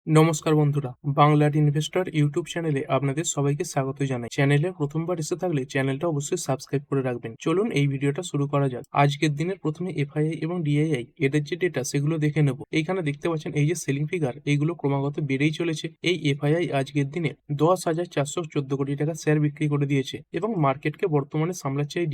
নমস্কার বন্ধুরা, বাংলার ইনভেস্টর ইউটিউব চ্যানেলে আপনাদের সবাইকে স্বাগত জানাই। চ্যানেলে প্রথমবার এসে থাকলে চ্যানেলটা অবশ্যই সাবস্ক্রাইব করে রাখবেন। চলুন এই ভিডিওটা শুরু করা যাক। আজকের দিনের প্রথমে এফআইআই এবং ডিআইআই এদের যে ডেটা সেগুলো দেখে নেব। এইখানে দেখতে পাচ্ছেন এই যে সেলিং ফিগার, এইগুলো ক্রমাগত বেড়েই চলেছে। এই এফআইআই আজকের দিনে 10,414 কোটি টাকা শেয়ার বিক্রি করে দিয়েছে এবং মার্কেটকে বর্তমানে সামলাচ্ছে এই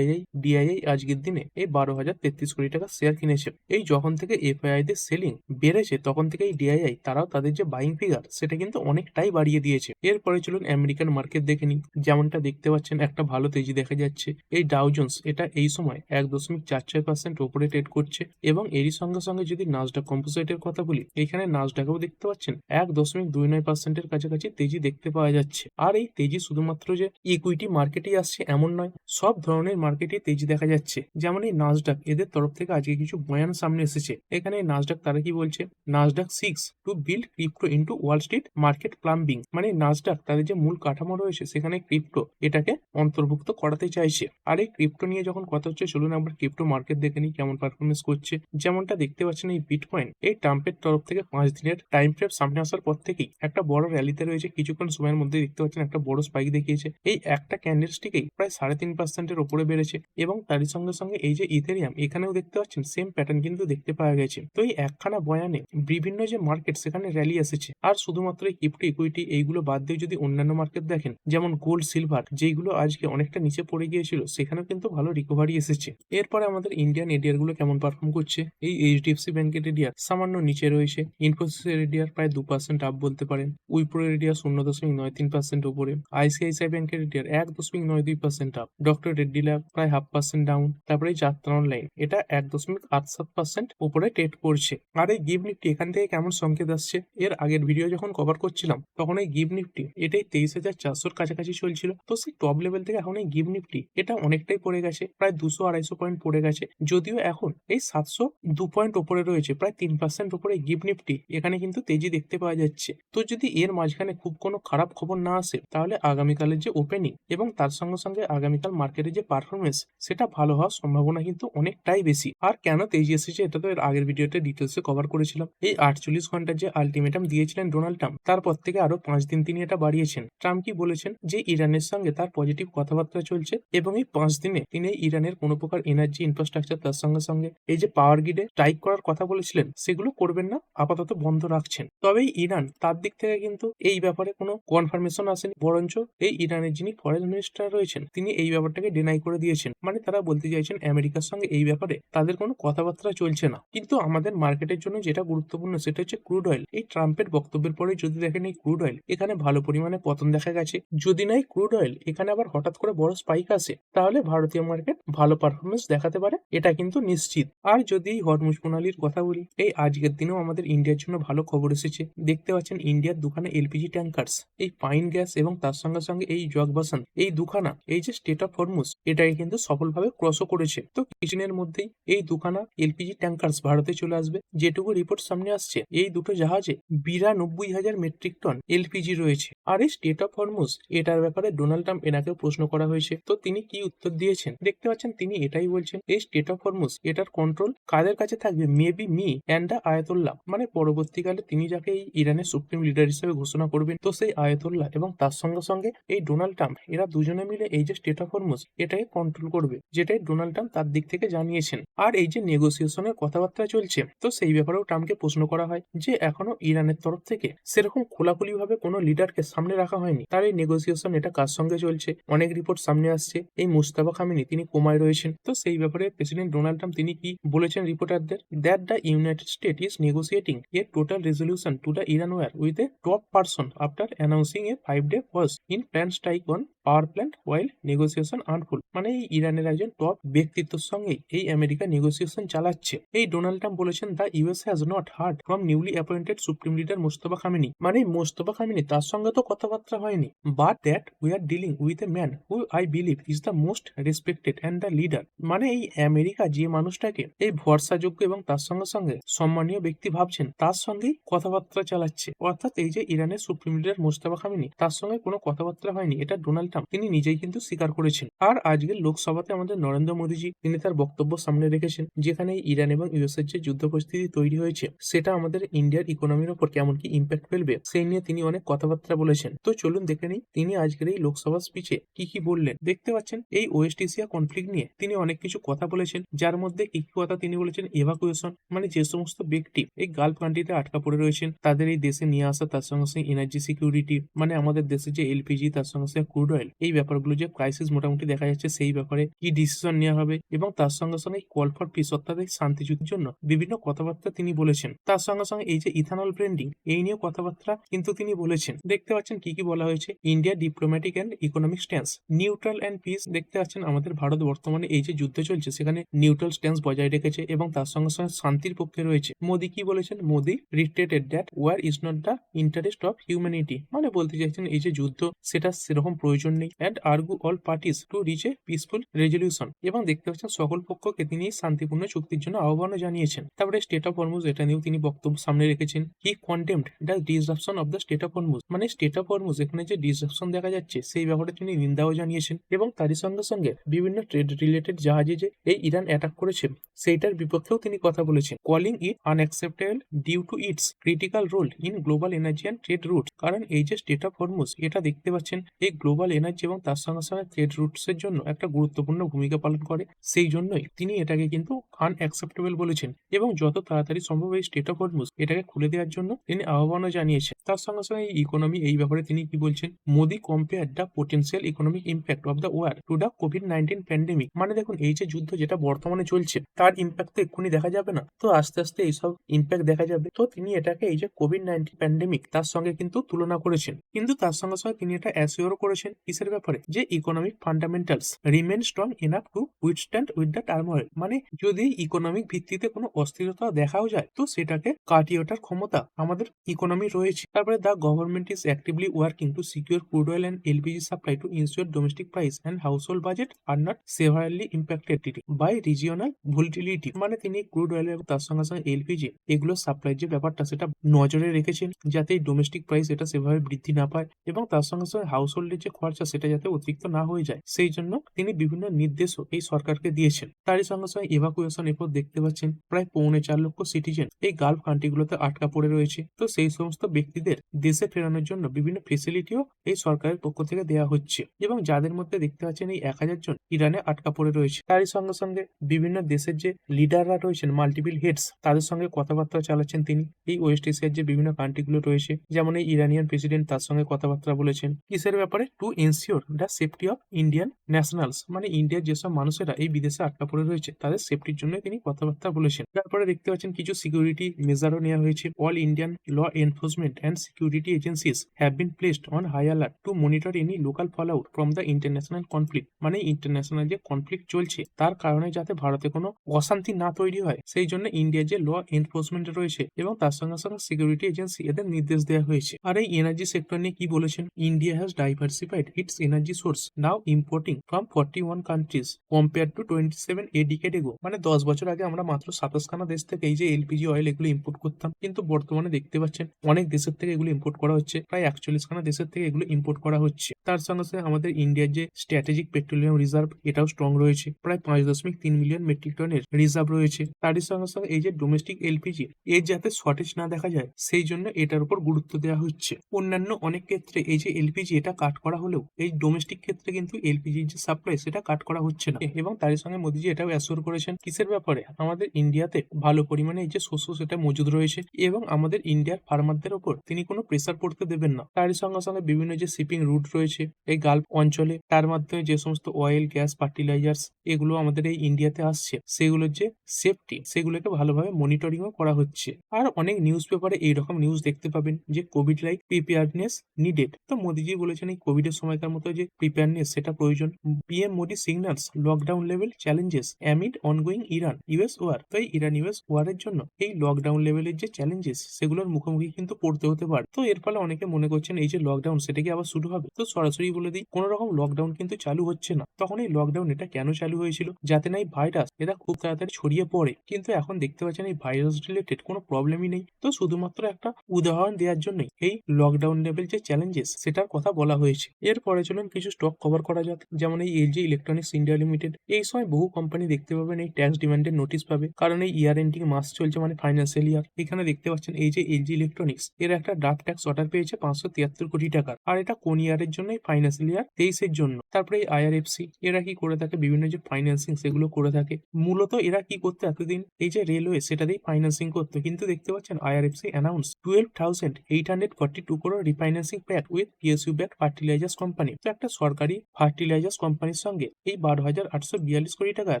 ডিআইআই আজকের দিনে এই 12,033 কোটি টাকা শেয়ার কিনেছে। এই যখন থেকে এফআইআই দের সেলিং বেড়েছে তখন থেকে এই ডিআইআই তারাও তাদের যে বাইং ফিগার সেটা কিন্তু অনেকটাই বাড়িয়ে দিয়েছে। এরপরে চলুন আমেরিকান মার্কেট দেখে নিই। যেমনটা দেখতে পাচ্ছেন একটা ভালো তেজি দেখা যাচ্ছে। এই ডাউ জোন্স এটা এই সময় 1.46% উপরে ট্রেড করছে এবং এরই সঙ্গে সঙ্গে যদি নাসডাক কম্পোজিটের কথা বলি, এখানে নাসডাকেও দেখতে পাচ্ছেন 1.29% কাছাকাছি তেজি দেখতে পাওয়া যাচ্ছে। আর এই তেজি শুধুমাত্র যে ইকুইটি মার্কেটেই আসছে এমন নয়, সব ধরনের মার্কেটে তেজি দেখা যাচ্ছে। যেমন এই নাসডাক এদের তরফ থেকে আজকে কিছু বয়ান সামনে এসেছে। এখানে নাসডাক তারা কি বলছে, Nasdaq 6 to build crypto into Wall Street market plumbing, মানে নাসডাক তাদের যে মূল কাঠামো রয়েছে সেখানে ক্রিপ্টো এটাকে অন্তর্ভুক্ত করাতে চাইছে। আর এই ক্রিপ্টো নিয়ে যখন কথা হচ্ছে, চলুন আমরা ক্রিপ্টো মার্কেট দেখে নিই কেমন পারফরমেন্স করছে। যেমনটা দেখতে পাচ্ছেন এই বিটকয়েন এই ট্রাম্পের তরফ থেকে 5 দিনের টাইম ফ্রেম সামনে আসার পর থেকেই একটা বড় র্যালিতে রয়েছে। কিছুক্ষণ সময়ের মধ্যে দেখতে পাচ্ছেন একটা বড় স্পাইক দেখিয়েছে। এই একটা ক্যান্ডেলস্টিকেই প্রায় 3.5% উপরে বেড়েছে এবং তারই সঙ্গে সঙ্গে এই যে ইথেরিয়াম, এখানেও দেখতে পাচ্ছেন সেম প্যাটার্ন কিন্তু দেখতে পাওয়া গেছে। তো এই একখানা বয়ানে বিভিন্ন যে মার্কেট সেখানে র্যালি এসেছে। আর শুধুমাত্র এই ক্রিপ্টো ইকুইটি এইগুলো বাদ দিয়ে যদি অন্যান্য মার্কেট দেখেন, যেমন গোল্ড সিলভার যেইগুলো আজকে অনেকটা নিচে পড়ে গিয়েছিল, সেখানেও কিন্তু ভালো রিকভারি এসেছে। এরপরে আমাদের ইন্ডিয়ান এডিআর গুলো কেমন পারফর্ম করছে। এই এইচডিএফসি ব্যাংকের এডিআর সামান্য নিচে রয়েছে। ইনফোসিসের এডিআর প্রায় 2% আপ বলতে পারেন। উইপ্রোর এডিআর 0.93% উপরে। আইসিআইসিআই ব্যাংকের ADR 1.92% up. Doctor Reddy lab প্রায় 0.5% ডাউন। তারপরে এই যাত্রা অনলাইন এটা 1.87% উপরে ট্রেড করছে। আর এই গিভ নিফটি এখান থেকে কেমন সংকেত আসছে, এর আগের ভিডিও যখন কভার করছিলাম তখন এই গিভ নিফটি এটাই 23,400 কাছাকাছি চলছিল। তো সেই টপ লেভেল থেকে এখন এই গিভ নিফটি এটা অনেকটাই পড়ে গেছে, প্রায় 200-250 পয়েন্ট পড়ে গেছে। যদিও এখন এই 702 পয়েন্ট উপরে রয়েছে, প্রায় 3% উপরে গিভ নিফটি এখানে কিন্তু তেজি দেখতে পাওয়া যাচ্ছে। তো যদি এর মাঝখানে খুব কোনো খারাপ খবর না আসে, তাহলে আগামীকালের যে ওপেনিং এবং তার সঙ্গে সঙ্গে আগামীকাল মার্কেটের যে পারফরমেন্স সেটা ভালো হওয়ার সম্ভাবনা কিন্তু অনেকটাই বেশি। আর কেন তেজি এসেছে এটা তো এর আগের ভিডিওতে ডিটেলসে কভার করেছিলাম। এই 48 ঘন্টার যে আলটিমেটাম দিয়েছিলেন ডোনাল্ড ট্রাম্প, তারপর থেকে আরো 5 দিন তিনি এটা বাড়িয়েছেন। ট্রাম্প কি বলেছেন যে ইরানের সঙ্গে তার পজিটিভ কথাবার্তা চলছে এবং এই 5 দিনে তিনি ইরানের কোনো প্রকার এনার্জি ইনফ্রাস্ট্রাকচার তার সঙ্গে সঙ্গে এই যে পাওয়ার গ্রিডে স্ট্রাইক করার কথা বলেছিলেন সেগুলো করবেন না, আপাতত বন্ধ রাখছেন। তবে ইরান তার দিক থেকে কিন্তু এই ব্যাপারে কোনো কনফার্মেশন আসেনি, বরঞ্চ এই ইরানের যিনি ফরেন মিনিস্টার রয়েছেন তিনি এই ব্যাপারটাকে ডিনাই করে দিয়েছেন। মানে তারা বলতে চাইছেন আমেরিকার সঙ্গে এই ব্যাপারে তাদের কোনো কথাবার্তা চলছে না। কিন্তু আমাদের মার্কেটের জন্য যেটা গুরুত্বপূর্ণ সেটা হচ্ছে ক্রুড অয়েল। এই ট্রাম্পের বক্তব্যের পরে যদি দেখেন এই ক্রুড অয়েল এখানে ভালো পরিমাণে পতন দেখা গেছে। যদি না এই ক্রুড অয়েল এখানে আবার হঠাৎ করে বড় স্পাইক আসে, তাহলে ভারতীয় মার্কেট ভালো পারফরমেন্স দেখাতে পারে, এটা কিন্তু নিশ্চিত। আর যদি হরমুজ প্রণালীর কথা বলি, এই আজকের দিনেও আমাদের ইন্ডিয়ার জন্য ভালো খবর এসেছে। দেখতে পাচ্ছেন ইন্ডিয়ার দুখানা এলপিজি ট্যাঙ্কার্স এই পাইন গ্যাস এবং তার সঙ্গে সঙ্গে এই জগবাসন এই দুখানা এই যে স্টেট অফ হরমুজ এটাকে কিন্তু সফলভাবে ক্রসও করেছে। তো কিছুদিনের মধ্যেই এই দুখানা এলপিজি ট্যাঙ্কার্স ভারতে চলে আসবে। যেটুকু রিপোর্ট সামনে আসছে, এই দুটো জাহাজে 92,000 মেট্রিক টন এলপিজি রয়েছে। আর এই স্টেট অফ হরমুজ এটার ব্যাপারে ডোনাল্ড ট্রাম্প এনাকেও প্রশ্ন করা হয়েছে, তো তিনি কি উত্তর দিয়েছেন দেখতে পাচ্ছেন। তিনি এটাই বলছেন, এই স্টেট অফ হরমুজ এটার কন্ট্রোল কাদের কাছে থাকবে, maybe me and the Ayatollah, মানে পরবর্তীকালে তিনি যাকে এই ইরানের সুপ্রিম লিডার হিসেবে ঘোষণা করবেন, তো সেই আয়াতুল্লাহ এবং তার সঙ্গে সঙ্গে এই ডোনাল্ড ট্রাম্প এরা দুজনে মিলে এই যে স্টেট অফ হরমুজ এটাকে কন্ট্রোল করবে, যেটাই ডোনাল্ড ট্রাম্প তার দিক থেকে জানিয়েছেন। আর এই যে নেগোসিয়েশনের কথাবার্তা চলছে, তো সেই ব্যাপারেও ট্রাম্পকে প্রশ্ন করা হয় যে এখনো ইরানের তরফ থেকে সেরকম খোলাখুলি ভাবে কোনো লিডারকে সামনে রাখা হয়নি, তার এই নেগোসিয়েশন এটা কার সঙ্গে চলছে। অনেক রিপোর্ট সামনে আসছে এই মুস্তাফা খামেনি তিনি কোমায় রয়েছেন। তো সেই ব্যাপারে প্রেসিডেন্ট ডোনাল্ড ট্রাম্প তিনি কি বলেছেন রিপোর্টারদের, that the United State is negotiating a total resolution to the Iran war with a top person after announcing a 5-day pause in plan strike on power plant while negotiation আনফুল, মানে এই ইরানের একজন top ব্যক্তিত্বের সঙ্গে এই America negotiation চালাচ্ছে। এই ডোনাল্ড ট্রাম্প বলেছেন the US has not hard from newly appointed supreme leader Mostafa Khamenei, মানে মোস্তফা খামেনি তার সঙ্গে তো কথাবার্তা হয়নি, but that we are dealing with a man who I believe is the most respected and the leader, মানে এই America যে মানুষটাকে এই ভরসাযোগ্য এবং তার সঙ্গে সঙ্গে সম্মানীয় ব্যক্তি ভাবছেন তার সঙ্গেই কথাবার্তা চালাচ্ছে। অর্থাৎ এই যে ইরানের সুপ্রিম লিডার মোস্তফা খামেনি তার সঙ্গে কোনো কথাবার্তা হয়নি, এটা ডোনাল্ড ট্রাম্প তিনি নিজেই কিন্তু স্বীকার করেছেন। আর আজকের লোকসভাতে আমাদের নরেন্দ্র মোদীজি তিনি তার বক্তব্য সামনে রেখেছেন, যেখানে ইরান এবং ইউএস এর যে যুদ্ধ পরিস্থিতি তৈরি হয়েছে সেটা আমাদের ইন্ডিয়ার ইকোনমির উপর উপর কেমন কি ইম্প্যাক্ট ফেলবে সেই নিয়ে তিনি অনেক কথাবার্তা বলেছেন। তো চলুন দেখে নিই তিনি আজকের এই লোকসভা স্পিচে কি বললেন। দেখতে পাচ্ছেন এই ওয়েস্ট এশিয়া কনফ্লিক্ট নিয়ে তিনি অনেক কিছু কথা বলেছেন, যার মধ্যে কি কথা তিনি বলেছেন এভাকুয়েশন, মানে যে সমস্ত ব্যক্তি এই গালফ কান্ট্রিতে আটকা পড়ে রয়েছেন তাদের এই দেশে নিয়ে আসা, তার সঙ্গে সঙ্গে এনার্জি সিকিউরিটি, মানে আমাদের দেশে যে এলপিজি, তার সঙ্গে সঙ্গে ক্রুড অয়েল, এই ব্যাপারগুলো যে ক্রাইসিস মোটামুটি দেখা যাচ্ছে সেই ব্যাপারে কি ডিসিশন নেওয়া হবে, এবং তার সঙ্গে সঙ্গে কল ফর পিস অর্থাৎ এই শান্তি যুদ্ধের জন্য বিভিন্ন কথাবার্তা তিনি বলেছেন। তার সঙ্গে সঙ্গে এই যে ইথানল ব্র্যান্ডিং, এই নিয়ে কথাবার্তা কিন্তু তিনি বলেছেন। দেখতে পাচ্ছেন কি বলা হয়েছে, India diplomatic and economic stance, neutral and piece. দেখতে পাচ্ছেন আমাদের ভারত বর্তমানে এই যে যুদ্ধ চলছে সেখানে নিউট্রাল স্ট্যান্স বজায় রেখেছে এবং তার সঙ্গে সঙ্গে শান্তির পক্ষে রয়েছে। মোদি কি বলেছেন, Modi reiterated that war is not the interest of humanity, মানে বলতে চাইছেন এই যে যুদ্ধ সেটা সেরকম প্রয়োজন নেই, and argue all parties to reach a peaceful resolution, এবং দেখতে পাচ্ছেন সকল পক্ষকে তিনি শান্তিপূর্ণ চুক্তির জন্য আহ্বানও জানিয়েছেন। তারপরে স্টেট অফ হরমুজ, এটা নিয়েও তিনি বক্তব্য সামনে রেখেছেন। He condemned the disruption of the state of Hormuz, মানে স্টেট অফ হরমুজ এখানে যে ডিসরাপশন দেখা যাচ্ছে সেই ব্যাপারে তিনি নিন্দাও জানিয়েছেন, এবং তারই সঙ্গে সঙ্গে বিভিন্ন ট্রেড রিলেটেড জাহাজে যে এই ইরান অ্যাটাক করেছে সেইটার বিপক্ষেও তিনি কথা বলেছেন, calling it unacceptable due to its critical role in global energy and trade route. কারণ এই যে স্টেট অফ হরমুজ এটা দেখতে পাচ্ছেন এই গ্লোবাল এনার্জি এবং তার সঙ্গে সঙ্গে ট্রেড রুটস এর জন্য একটা গুরুত্বপূর্ণ ভূমিকা পালন করে, সেই জন্যই তিনি এটাকে কিন্তু আনএক্সেপ্টেবল বলেছেন, এবং যত তাড়াতাড়ি সম্ভব এই স্টেট অফ হরমুজ এটাকে খুলে দেওয়ার জন্য তিনি আহ্বানও জানিয়েছেন। তার সঙ্গে সঙ্গে এই ইকোনমি, এই ব্যাপারে তিনি কি বলছেন, Modi compare the potential economic impact of the war to the কোভিড-19 প্যান্ডেমিক, মানে দেখুন এই যে যুদ্ধ যেটা বর্তমানে চলছে তার ইম্প্যাক্ট তো এক্ষুনি দেখা যাবে না, তো আস্তে আস্তে এইসব ইম্প্যাক্ট দেখা যাবে। তো তিনি এটাকে এই যে কোভিড-19 প্যান্ডেমিক তার সঙ্গে কিন্তু তুলনা করেছেন, কিন্তু তার সঙ্গে সঙ্গে তিনি এটা অ্যাসিওরও করেছেন কিসের ব্যাপারে, যে economic fundamentals remain strong enough to withstand with the turmoil, মানে যদি ইকোনমিক ভিত্তিতে কোনো অস্থিরতা দেখাও যায় তো সেটাকে কাটিয়ে ওঠার ক্ষমতা আমাদের ইকোনমি রয়েছে। তারপরে the government is actively working to secure crude oil and LPG supply to ensure domestic price and household budget are not severely impacted by regional volatility, মানে তিনি ক্রুড অয়েল এবং তার সঙ্গে সঙ্গে এলপিজি এগুলো সাপ্লাই যে ব্যাপারটা সেটা নজরে রেখেছেন, যাতে এই ডোমেস্টিক প্রাইস এটা সেভাবে বৃদ্ধি না পায়, এবং তার সঙ্গে সঙ্গে হাউস হোল্ডের যে খরচা সেটা যাতে অতিরিক্ত না হয়ে যায়, সেই জন্য তিনি বিভিন্ন নির্দেশও এই সরকারকে দিয়েছেন। তারই সঙ্গে সঙ্গে এভাকুয়েশন এরপর দেখতে পাচ্ছেন প্রায় 4.25 লক্ষ সিটিজেন এই গালফ কান্ট্রিগুলোতে আটকা পড়ে রয়েছে, তো সেই সমস্ত ব্যক্তিদের দেশে ফেরানোর জন্য বিভিন্ন ফেসিলিটিও এই সরকারের পক্ষ থেকে দেওয়া হচ্ছে, এবং যাদের মধ্যে দেখতে পাচ্ছেন এই 1000 জন ইরানে আটকা পড়ে রয়েছে। তারই সঙ্গে সঙ্গে বিভিন্ন দেশের যে লিডাররা রয়েছেন, মাল্টিপল হেডস, তাদের সঙ্গে কথাবার্তা চালাচ্ছেন তিনি। এই ওয়েস্ট এশিয়ার যে বিভিন্ন কান্ট্রিগুলো রয়েছে, যেমন এই ইরানিয়ান প্রেসিডেন্ট, তার সঙ্গে কথাবার্তা বলেছেন কিসের ব্যাপারে, to ensure the safety of Indian nationals, মানে ইন্ডিয়ার যেসব মানুষেরা এই বিদেশে আটকা পড়ে রয়েছে তাদের সেফটির জন্য তিনি কথাবার্তা বলেছেন। তারপরে দেখতে পাচ্ছেন কিছু সিকিউরিটি মেজারও নেওয়া হয়েছে। All Indian law enforcement and security agencies have been placed on high alert to monitor any local fall out from the international conflict, মানে ইন্টারন্যাশনাল যে কনফ্লিক্ট চলছে তার কারণে যাতে ভারতে কোনো অশান্তি না তৈরি হয় সেই জন্য ইন্ডিয়ার যে ল এনফোর্সমেন্ট রয়েছে এবং তার সঙ্গে সঙ্গে সিকিউরিটি এজেন্সি এদের নির্দেশ দেওয়া হয়েছে। আর এই এনার্জি সেক্টর নিয়ে কি বলেছেন, India has diversified it's energy source, now importing from 41 countries compare to 27 A decade এগো, মানে 10 বছর আগে আমরা মাত্র 27 খানা দেশ থেকে এই যে এলপিজি অয়েল এগুলো ইম্পোর্ট করতাম, কিন্তু বর্তমানে দেখতে পাচ্ছেন অনেক দেশের থেকে এগুলো ইম্পোর্ট করা হচ্ছে, প্রায় 41 খানা দেশের থেকে এগুলো ইম্পোর্ট করা হচ্ছে। তার সঙ্গে সঙ্গে আমাদের ইন্ডিয়ার যে স্ট্র্যাটেজিক পেট্রোলিয়াম রিজার্ভ এটাও স্ট্রং রয়েছে, প্রায় 5.3 মিলিয়ন মেট্রিক টনের রিজার্ভ রয়েছে। তারই সঙ্গে সঙ্গে এই যে ডোমেস্টিক এলপিজি এর যাতে শর্টেজ না দেখা যায় সেই জন্য এটার উপর গুরুত্ব দেওয়া হচ্ছে। অন্যান্য অনেক ক্ষেত্রে এই যে এলপিজি এটা কাট করা হলেও এই ডোমেস্টিক ক্ষেত্রে কিন্তু এলপিজির যে সাপ্লাই সেটা কাট করা হচ্ছে না, এবং তারই সঙ্গে মোদিজি এটাও অ্যাসিওর করেছেন কিসের ব্যাপারে, আমাদের ইন্ডিয়াতে ভালো পরিমাণে এই যে শস্য সেটা মজুদ রয়েছে এবং আমাদের ইন্ডিয়ার ফার্মারদের ওপর তিনি কোনো প্রেসার পড়তে দেবেন না। তারই সঙ্গে সঙ্গে বিভিন্ন যে শিপিং রুট রয়েছে এই গালফ অঞ্চলে, তার মাধ্যমে যে সমস্ত অয়েল, গ্যাস, ফার্টিলাইজার্স এগুলো আমাদের এই ইন্ডিয়াতে আসছে সেগুলোর যে সেফটি সেগুলোকে ভালোভাবে মনিটরিংও করা হচ্ছে। আর অনেক নিউজ পেপারে এইরকম নিউজ দেখতে পাবেন যে কোভিড লাইক প্রিপেয়ারনেস নিডেড, তো মোদিজি বলেছেন এই কোভিড এর সময়কার মতো যে প্রিপেয়ারনেস সেটা প্রয়োজন। PM Modi signals lockdown level challenges amid ongoing Iran US war, তো এই ইরান ইউএস ওয়ারের জন্য এই লকডাউন লেভেলের যে চ্যালেঞ্জেস সেগুলোর মুখোমুখি কিন্তু পড়তে হতে পারে। তো এর ফলে অনেকে মনে করছেন এই যে লকডাউন সেটা কি আবার শুরু হবে, তো সরাসরি বলে দিই কোনো রকম লকডাউন কিন্তু চালু হচ্ছে না। তখন এই লকডাউন এটা কেন চালু হয়েছিল, যাতে না এই ভাইরাস এটা খুব তাড়াতাড়ি ছড়িয়ে পড়ে, কিন্তু এখন দেখতে পাচ্ছেন এই ভাইরাস রিলেটেড কোনো প্রবলেমই নেই, তো শুধুমাত্র একটা উদাহরণ দেওয়ার জন্যই এই লকডাউন লেভেল যে চ্যালেঞ্জেস সেটার কথা বলা হয়েছে। এরপরে চলুন কিছু স্টক কভার করা যাক, যেমন এই এলজি ইলেকট্রনিক্স ইন্ডিয়া লিমিটেড। এই সময় বহু কোম্পানি দেখতে পাবেন এই ট্যাক্স ডিমান্ডের নোটিশ পাবে, কারণ এই ইয়ার এন্ডিং মাস চলছে, মানে ফাইন্যান্সিয়াল ইয়ার। এখানে দেখতে পাচ্ছেন এই যে এলজি ইলেকট্রনিক্স এর একটা ড্রাফট ট্যাক্স অর্ডার পেয়েছে 573 কোটি টাকার, আর এটা কোন ইয়ারের জন্য? ফাইন্যান্সিয়াল ইয়ার 23-এর জন্য। তারপরে এই আইআরএফসি এরা কি করে থাকে? বিভিন্ন যে ফাইন্যান্সিং সেগুলো করে থাকে। মূলত এরা কি করতো এতদিন? এই যে রেলওয়ে সেটা দিয়ে ফাইন্যান্সিং করতো, কিন্তু দেখতে পাচ্ছেন IRFC announce 12,842 crore refinancing pack with PSU back fertilisers company. তো একটা সরকারি ফার্টিলাইজার্স কোম্পানির সঙ্গে এই 12,842 কোটি টাকার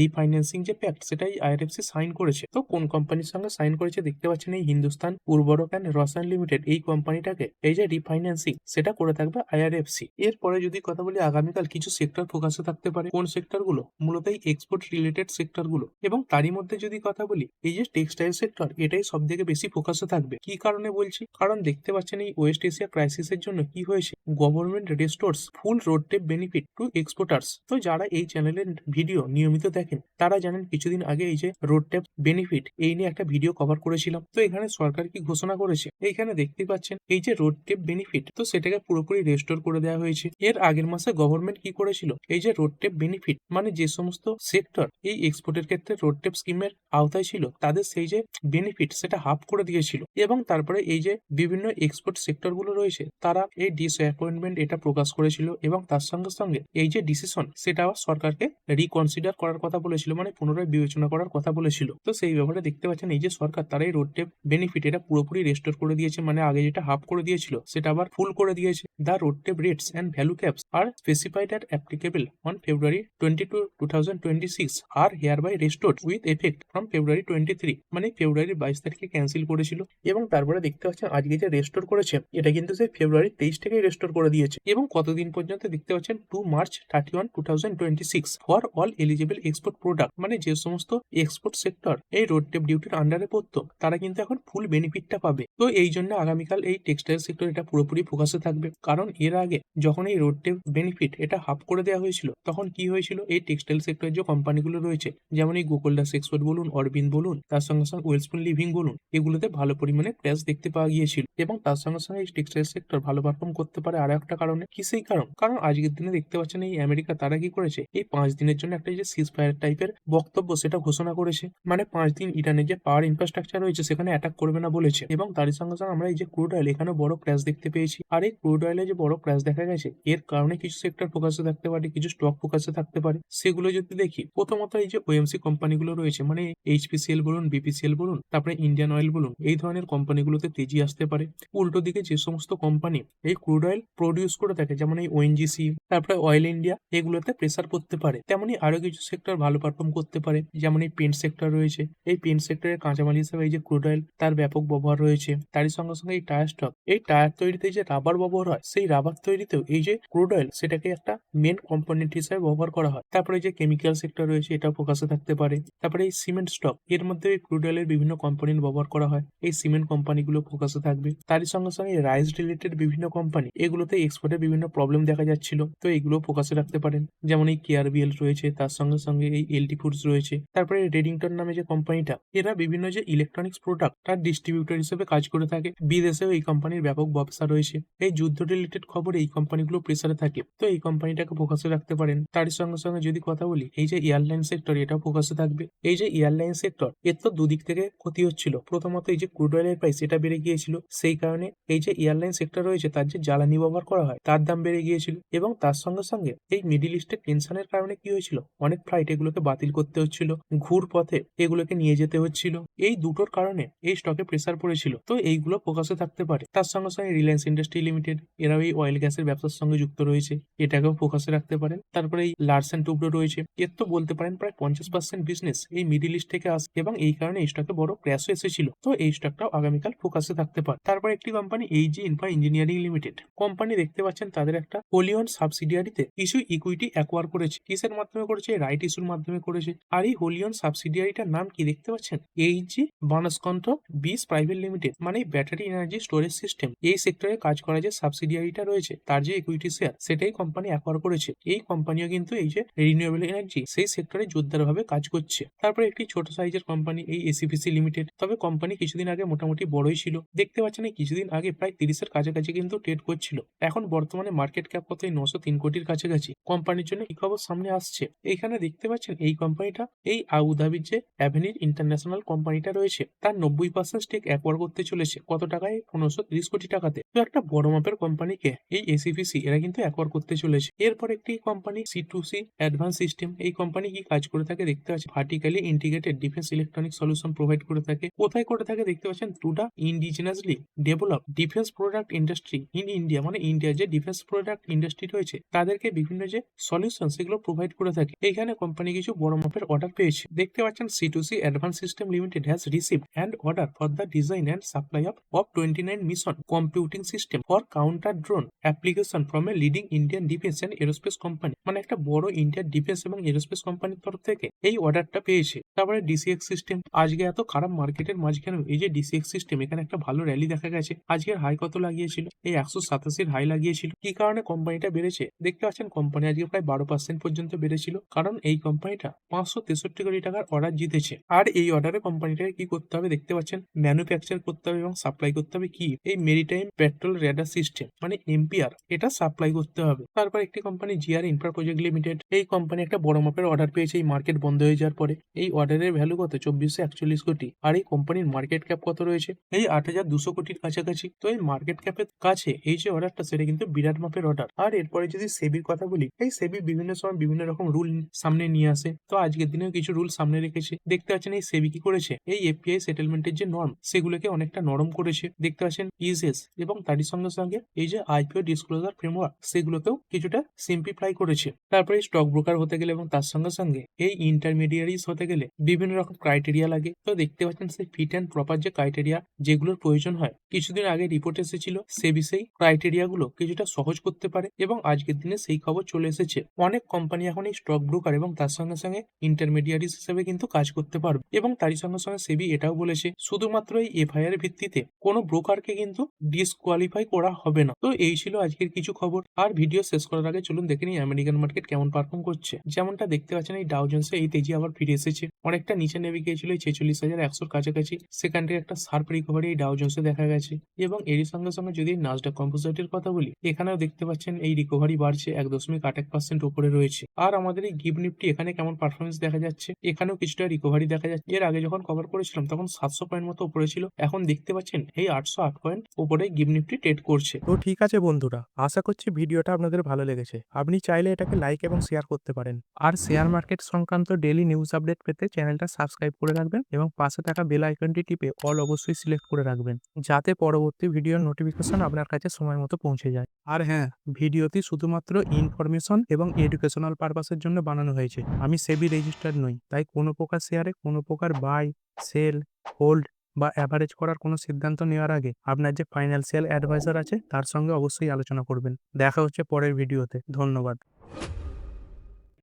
রিফাইন্যান্সিং যে প্যাক্ট সেটাই আইআরএফসি সাইন করেছে। তো কোন কোম্পানির সঙ্গে সাইন করেছে? দেখতে পাচ্ছেন এই হিন্দুস্তান উর্বরক অ্যান্ড রসায়ন লিমিটেড এই কোম্পানিটাকে এই যে রিফাইন্যান্সিং সেটা করে থাকবে আইআরএফসি। এরপরে যদি কথা বলি আগামীকাল কিছু সেক্টর ফোকাসে থাকতে পারে। কোন সেক্টর গুলো? মূলত এই এক্সপোর্ট রিলেটেড সেক্টর গুলো, এবং তারই মধ্যে যদি কথা বলি এই যে টেক্সটাইল সেক্টর এটাই সব থেকে বেশি ফোকাসে থাকবে। কি কারণে বলছি? কারণ দেখতে পাচ্ছেন এই ওয়েস্ট এশিয়া ক্রাইসিসের জন্য কি হয়েছে, government restores full RoDTEP benefit to exporters. তো যারা এই চ্যানেলের ভিডিও নিয়মিত দেখেন তারা জানেন কিছুদিন আগে এই যে রোড টেপ বেনিফিট এই নিয়ে একটা ভিডিও কভার করেছিলাম। তো এখানে সরকার কি ঘোষণা করেছে? এইখানে দেখতে পাচ্ছেন এই যে রোড টেপ বেনিফিট, তো সেটাকে পুরোপুরি রেস্টোর করে দেওয়া হয়েছে। এর আগের মাসে গভর্নমেন্ট কি করেছিল? এই যে রোড টেপ বেনিফিট মানে যে সমস্ত সেক্টর এই এক্সপোর্টের ক্ষেত্রে রোড টেপ স্কিমের আওতায় ছিল তাদের সেই যে বেনিফিট সেটা হাফ করে দিয়েছিল, এবং তারপরে এই যে বিভিন্ন এক্সপোর্ট সেক্টর গুলো রয়েছে তারা এই ডিসঅ্যাপয়েন্টমেন্ট এটা প্রকাশ করেছিল, এবং তার সঙ্গে সঙ্গে এই যে ডিসিশন সেটা সরকারকে রিকনসিডার করার কথা বলেছিল, মানে পুনরায় বিবেচনা করার কথা বলেছিল। তো সেই ব্যাপারে দেখতে পাচ্ছেন এই যে সরকার তারা এই রোড টেপ বেনিফিট এটা পুরোপুরি রেস্টোর করে দিয়েছে, মানে আগে যেটা হাফ করে দিয়েছিল সেটা আবার ফুল করে দিয়েছে। The RoDTEP rates and value caps are specified are applicable on February 22, 2026 আর hereby restored with effect from February 23, মানে ফেব্রুয়ারি 22 তারিখে ক্যান্সেল করেছিল, এবং তারপরে দেখতে পাচ্ছেন আজকে যে রেস্টোর করেছে এটা কিন্তু সেই ফেব্রুয়ারি 23 থেকেই রেস্টোর করে দিয়েছে, এবং কতদিন পর্যন্ত? দেখতে পাচ্ছেন 2 March 31, 2026 for all eligible export product, মানে যে সমস্ত এক্সপোর্ট সেক্টর এই রোড টেপ ডিউটির আন্ডারে পড়তো তারা কিন্তু এখন ফুল বেনিফিটটা পাবে। তো এই জন্য আগামীকাল এই টেক্সটাইল সেক্টর এটা পুরোপুরি ফোকাসে থাকবে, কারণ এর আগে যখন এই রোড টেপ বেনিফিট এটা হাফ করে দেওয়া হয়েছিল তখন কি হয়েছিল? এই টেক্সটাইল সেক্টরের যে কোম্পানিগুলো রয়েছে যেমন এই গোকুলদাস এক্সপোর্ট বলুন, অরবিন্দ বলুন, তার সঙ্গে সঙ্গে ওয়েলস্পুন লিভিং বলুন, এগুলোতে ভালো পরিমাণে ক্র্যাশ দেখতে পাওয়া গিয়েছিল, এবং তার সঙ্গে সঙ্গে এই টেক্সটাইল সেক্টর ভালো পারফর্ম করতে পারে আর একটা কারণে। কি সেই কারণ? কারণ আজকের দিনে দেখতে পাচ্ছেন এই আমেরিকা তারা কি করেছে? এই 5 দিনের জন্য একটা যে সিজ ফায়ার টাইপের বক্তব্য সেটা ঘোষণা করেছে, মানে 5 দিন ইরানের যে পাওয়ার ইনফ্রাস্ট্রাকচার রয়েছে সেখানে অ্যাটাক করবে না বলেছে, এবং তারই সঙ্গে সঙ্গে আমরা এই যে ক্রুড অয়েল এখানে বড় ক্র্যাশ দেখতে পেয়েছি। আর এই ক্রুড অয়েলে যে বড় ক্র্যাশ দেখা গেছে এর কারণে কিছু সেক্টর ফোকাসে থাকতে পারে, কিছু স্টক ফোকাসে থাকতে পারে। সেগুলো যদি দেখি, প্রথমত এই যে ওএমসি কোম্পানিগুলো রয়েছে মানে এইচপিসিএল বলুন, বিপিসিএল বলুন, তারপরে ইন্ডিয়ান অয়েল বলুন, এই ধরনের কোম্পানিগুলোতে তেজি আসতে পারে। উল্টো দিকে যে সমস্ত কোম্পানি এই ক্রুড অয়েল প্রডিউস করে থাকে যেমন এই ওএনজিসি, তারপরে অয়েল ইন্ডিয়া, এগুলোতে প্রেসার পড়তে পারে। তেমনি আরো কিছু সেক্টর ভালো পারফর্ম করতে পারে, যেমন এই পেন্ট সেক্টর রয়েছে। এই পেন্ট সেক্টরের কাঁচামাল হিসেবে এই যে ক্রুড অয়েল তার ব্যাপক ব্যবহার রয়েছে। তারই সঙ্গে সঙ্গে এই টায়ার স্টক, এই টায়ার তৈরিতে যে রাবার ব্যবহার হয় সেই রাবার তৈরিতেও এই যে ক্রুড অয়েল সেটাকে একটা মেন কম্পোনেন্ট হিসেবে ব্যবহার করা হয়। তারপরে যে কেমিক্যাল সেক্টর রয়েছে এটা ফোকাসে থাকতে পারে। তারপরে এই সিমেন্ট স্টক, এর মধ্যে এই ক্রুড অয়েলের বিভিন্ন কম্পোনেন্ট ব্যবহার করা হয়, এই সিমেন্ট কোম্পানিগুলো ফোকাসে থাকবে। তারই সঙ্গে সঙ্গে রাইস রিলেটেড বিভিন্ন কোম্পানি, এগুলোতে এক্সপোর্টের বিভিন্ন প্রবলেম দেখা যাচ্ছিল, তো এগুলো ফোকাসে রাখতে পারেন। যেমন এই কেআরবিএল রয়েছে, তার সঙ্গে সঙ্গে এই এলটি ফুডস রয়েছে। তারপরে রেডিংটন নামে যে কোম্পানিটা, এরা বিভিন্ন যে ইলেকট্রনিক্স প্রোডাক্ট তার ডিস্ট্রিবিউটর হিসেবে কাজ করে থাকে। বিদেশেও এই কোম্পানির ব্যাপক ব্যবসা রয়েছে। এই যুদ্ধ রিলেটেড খবরে এই কোম্পানিগুলো প্রেসারে থাকে, তো এই কোম্পানিটাকে ফোকাসে রাখতে পারেন। তার সঙ্গে সঙ্গে যদি কথা বলি এই যে এয়ারলাইন সেক্টর, এটাও ফোকাসে থাকবে। এই যে এয়ারলাইন সেক্টর, এর তো দুদিক থেকে ক্ষতি হচ্ছিল। প্রথমত এই যে ক্রুড অয়েলের প্রাইস এটা বেড়ে গিয়েছিল, সেই কারণে এই যে এয়ারলাইন সেক্টর রয়েছে তার যে জ্বালানি ব্যবহার করা হয় তার দাম বেড়ে গিয়েছিল, এবং তার সঙ্গে সঙ্গে এই মিডিল ইস্টের টেনশনের কারণে কি হয়েছিল, অনেক ফ্লাইট এগুলোকে বাতিল করতে হচ্ছিল, ঘুর পথে এগুলোকে নিয়ে যেতে হচ্ছিল। এই দুটোর কারণে এই স্টকে প্রেসার পড়েছিল, তো এইগুলো ফোকাসে থাকতে পারে। তার সঙ্গে সঙ্গে রিলায়েন্স ইন্ডাস্ট্রি লিমিটেড, এরাও এই অয়েল গ্যাসের ব্যবসার সঙ্গে যুক্ত রয়েছে, এটাকেও ফোকাসে রাখতে পারেন। তারপরে এই লার্সেন টুব্রো রয়েছে, এর তো বলতে পারেন প্রায় 50% বিজনেস এই মিডিল ইস্ট থেকে আসে, এবং এই কারণে এই স্টকে বড় ক্র্যাশও এসেছিল, তো এই স্টকটাও আগামীকাল ফোকাসে থাকতে পারে। তারপর একটি company AEG infra engineering limited company, দেখতে পাচ্ছেন তাদের একটা হোলি ওন্ড সাবসিডিয়ারিতে কিছু ইকুইটি অ্যাকোয়ার করেছে। কিসের মাধ্যমে করেছে? রাইট ইস্যুর মাধ্যমে করেছে। আর এই হোলি ওন্ড সাবসিডিয়ারিটার নাম কি দেখতে পাচ্ছেন? এইজি বানাসকন্থ বিস প্রাইভেট লিমিটেড, মানে ব্যাটারি এনার্জি স্টোরেজ সিস্টেম এই সেক্টরে কাজ করা যে সাবসিডিয়ারিটা রয়েছে তার যে ইকুইটি শেয়ার সেটাই কোম্পানি অ্যাকোয়ার করেছে। এই কোম্পানিও কিন্তু এই যে রিনিউয়েবল এনার্জি সেই সেক্টরে জোরদারভাবে কাজ করছে। তারপরে একটি ছোট সাইজের কোম্পানি এই এসিপিসি লিমিটেড, তবে কোম্পানি কিছুদিন আগে মোটামুটি বড়ই ছিল। দেখতে পাচ্ছেন এই কিছুদিন আগে প্রায় 30-এর কাছাকাছি কিন্তু ট্রেড করছিল, এখন বর্তমানে মার্কেট ক্যাপ কত 903 কোটির কাছাকাছি। কোম্পানির জন্য কি খবর সামনে আসছে, এইখানে দেখতে পাচ্ছেন এই কোম্পানিটা এই আবুধাবির যে অ্যাভেনির ইন্টারন্যাশনাল কোম্পানিটা রয়েছে তার 90% স্টেক অ্যাকোয়ার করতে চলেছে কত টাকায়, 1530 কোটি টাকাতে। তো একটা বড় মাপের কোম্পানিকে এই এসিপিসি এরা কিন্তু অ্যাকোয়ার করতে চলেছে। এরপর একটি কোম্পানি C2C অ্যাডভান্স সিস্টেম, এই কোম্পানি কি কাজ করে থাকে দেখতে পাচ্ছেন, vertically integrated defence electronic solution provide করে থাকে। কোথায় করে থাকে দেখতে পাচ্ছেন, টুডা indigenously develop defence product industry in India, মানে ইন্ডিয়ার যে ডিফেন্স প্রোডাক্ট ইন্ডাস্ট্রি রয়েছে তাদেরকে বিভিন্ন যে সলিউশন সেগুলো প্রোভাইড করে থাকে। এইখানে কোম্পানি কিছু বড় মাপের অর্ডার পেয়েছে। দেখতে পাচ্ছেন C2C advance system limited has received and order for the design and supply of 29 mission computing system for counter drone application from a leading Indian defence and aerospace company, মানে একটা বড় Indian defence এবং aerospace কোম্পানির তরফ থেকে এই অর্ডারটা পেয়েছে। তারপরে DCX সিস্টেম, আজকে এত খারাপ মার্কেটের মাঝখানেও এই যে DCX সিস্টেম এখানে একটা ভালো র্যালি দেখা গেছে। আজকের হাই কত লাগিয়েছিল, এই 187 হাই লাগিয়েছিল। কি কারণে কোম্পানিটা বেড়েছে দেখতে পাচ্ছেন, কোম্পানি আজকে প্রায় 12% পর্যন্ত বেড়েছিল, কারণ এই কোম্পানিটা 563 কোটি টাকার অর্ডার জিতেছে। আর এই অর্ডারে কোম্পানিটাকে কি করতে হবে দেখতে পাচ্ছেন, ম্যানুফ্যাকচার করতে হবে এবং সাপ্লাই করতে হবে কি, এই মেরিটাইম পেট্রোল রেডার সিস্টেম মানে MPR, এটা সাপ্লাই করতে হবে। তারপর একটি company GR infra project limited, এই কোম্পানি একটা বড় মাপের অর্ডার পেয়েছে এই মার্কেট বন্ধ হয়ে যাওয়ার পরে। এই অর্ডারের ভ্যালু কত, 2441 কোটি। আর এই কোম্পানির মার্কেট ক্যাপ কত রয়েছে, এই 8200 কোটির কাছাকাছি। তো এই মার্কেট ক্যাপের কাছে এই যে অর্ডারটা সেটা কিন্তু বিরাট মাপের অর্ডার। আর এরপরে যদি সেবির কথা বলি, এই সেবি বিভিন্ন সময় বিভিন্ন রকম রুল সামনে নিয়ে আসে। তো আজকের দিনেও কিছু রুল সামনে রেখেছে। দেখতে পাচ্ছেন এই সেবি কি করেছে, এই এপিআই সেটেলমেন্টের যে নর্ম সেগুলোকে অনেকটা নরম করেছে। দেখতে পাচ্ছেন ইজেস এবং তারই সঙ্গে সঙ্গে এই যে আইপিও ডিসক্লোজার ফ্রেমওয়ার্ক সেগুলোকেও কিছুটা সিম্পলিফাই করেছে। তারপরে স্টক ব্রোকার হতে গেলে এবং তার সঙ্গে সঙ্গে এই ইন্টারমিডিয়ারিজ হতে গেলে বিভিন্ন রকম ক্রাইটেরিয়া লাগে। তো দেখতে পাচ্ছেন সেই ফিট অ্যান্ড প্রপার যে ক্রাইটেরিয়া যেগুলোর প্রয়োজন হয়, কিছুদিন আগে রিপোর্ট এসেছিল সেবি সেই ক্রাইটেরিয়া গুলো কিছুটা সহজ করতে পারে এবং আজকের দিনে সেই খবর চলে এসেছে। অনেক কোম্পানি এখন এই স্টক ব্রোকার এবং তার সঙ্গে সঙ্গে ইন্টারমিডিয়ারিজ হিসেবে কিন্তু কাজ করতে পারবে। এবং তারই সঙ্গে সঙ্গে সেবি এটাও বলেছে শুধুমাত্র এই এফআইআর ভিত্তিতে কোনো ব্রোকারকে কিন্তু ডিসকোয়ালিফাই করা হবে না। তো এই ছিল আজকের কিছু খবর। আর ভিডিও শেষ করার আগে চলুন দেখে নিই আমেরিকান মার্কেট কেমন পারফর্ম করছে। যেমনটা দেখতে পাচ্ছেন এই ডাউ জোন্সে এই তেজি আবার ফিরে এসেছে, অনেকটা নিচে নেমে গিয়েছিল এই 46,100 কাছাকাছি। সেখান থেকে একটা শার্প রিকভারি এই ডাউ জোন্সে দেখা গেছে। এবং এরই সঙ্গে সঙ্গে যদি নাসডাক কম্পোজিটের কথা বলি, এখানেও দেখতে পাচ্ছেন এই রিকভারি বাড়ছে, 1.8% উপরে রয়েছে। আর আমাদের এই গিভ নিফটি এখানে কেমন পারফরমেন্স দেখা যাচ্ছে, এখানেও কিছুটা রিকভারি দেখা যাচ্ছে। এর আগে যখন কভার করেছিলাম তখন 700 পয়েন্ট মতো উপরে ছিল, এখন দেখতে পাচ্ছেন এই 808 পয়েন্ট উপরে গিভ নিফটি ট্রেড করছে। তো ঠিক আছে বন্ধুরা, আশা করছি ভিডিওটা আপনাদের ভালো লেগেছে। আপনি চাইলে এটাকে লাইক এবং শেয়ার করতে পারেন। আর শেয়ার মার্কেট সংক্রান্ত ডেইলি নিউজ আপডেট পেতে চ্যানেলটা সাবস্ক্রাইব করে রাখবেন এবং পাশে থাকা বেল আইকনটি টিপে অল অবশ্যই সিলেক্ট করে রাখবেন, যাতে পরবর্তী ভিডিওর নোটিফিকেশন আপনার কাছে সময় মতো পৌঁছে যায়। আর হ্যাঁ, ভিডিওটি শুধুমাত্র ইনফরমেশন এবং এডুকেশনাল পারপাসের জন্য বানানো হয়েছে। আমি সেবি রেজিস্টার্ড নই, তাই কোনো প্রকার শেয়ারে কোনো প্রকার বাই, সেল, হোল্ড বা অ্যাভারেজ করার কোনো সিদ্ধান্ত নেওয়ার আগে আপনার যে ফাইন্যান্সিয়াল অ্যাডভাইজার আছে তার সঙ্গে অবশ্যই আলোচনা করবেন। দেখা হচ্ছে পরের ভিডিওতে। ধন্যবাদ।